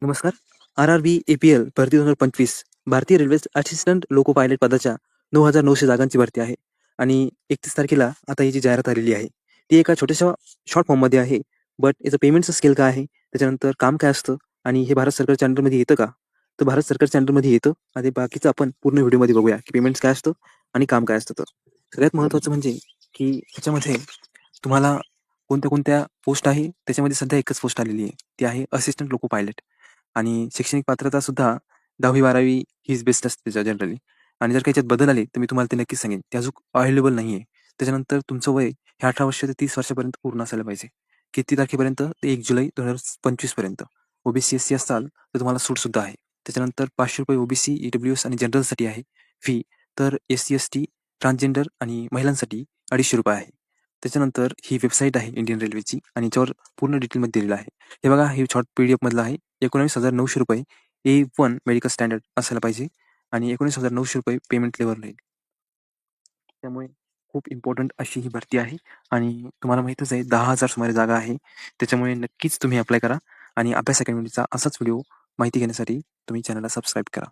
नमस्कार. RRB APL भरती 2025 भारतीय रेल्वे असिस्टंट लोको पायलट पदाच्या 9,900 जागांची भरती आहे आणि 31 तारखेला आता ही जी जाहिरात आलेली आहे, ती एका छोट्याशा शॉर्ट फॉर्ममध्ये आहे. बट याचं पेमेंटचं स्केल काय आहे? त्याच्यानंतर काम काय असतं? आणि हे भारत सरकारच्या अंडरमध्ये येतं का? तर भारत सरकारच्या अंडरमध्ये येतं आणि बाकीचं आपण पूर्ण व्हिडिओमध्ये बघूया, की पेमेंट्स काय असतं आणि काम काय असतं तर. सगळ्यात महत्त्वाचं म्हणजे, की ह्याच्यामध्ये तुम्हाला कोणत्या-कोणत्या पोस्ट आहे, त्याच्यामध्ये सध्या एकच पोस्ट आलेली आहे. ती आहे असिस्टंट लोको पायलट. आणि शैक्षणिक पात्रता सुद्धा 10वी-12वी हीच बेस्ट असते त्याच्या जनरली. आणि जर काही याच्यात बदल आले तर मी तुम्हाला ते नक्कीच सांगेन. ते अजून अवेलेबल नाही आहे. त्याच्यानंतर तुमचं वय हे 18 वर्ष ते 30 वर्षापर्यंत पूर्ण असायला पाहिजे. किती तारखेपर्यंत? ते 1 जुलै 2025 पर्यंत. ओबीसी एससी असाल तर तुम्हाला सूटसुद्धा आहे. त्याच्यानंतर ₹500 ओबीसी, ईडब्ल्यूएस आणि जनरलसाठी आहे फी. तर एससी, एसटी, ट्रान्सजेंडर आणि महिलांसाठी ₹250 आहे. त्याच्यानंतर ही वेबसाईट आहे इंडियन रेल्वेची आणि याच्यावर पूर्ण डिटेलमध्ये दिलेलं आहे. हे बघा, हे शॉर्ट PDF मधलं आहे. ₹19,900 A1 मेडिकल स्टँडर्ड असायला पाहिजे आणि ₹19,900 पेमेंट लेव्हल राहील. त्यामुळे खूप इम्पॉर्टंट अशी ही भरती आहे आणि तुम्हाला माहीतच आहे 10,000 सुमारे जागा आहे. त्याच्यामुळे नक्कीच तुम्ही अप्लाय करा आणि अभ्यास अकॅडमीचा असाच व्हिडिओ माहिती घेण्यासाठी तुम्ही चॅनलला सबस्क्राईब करा.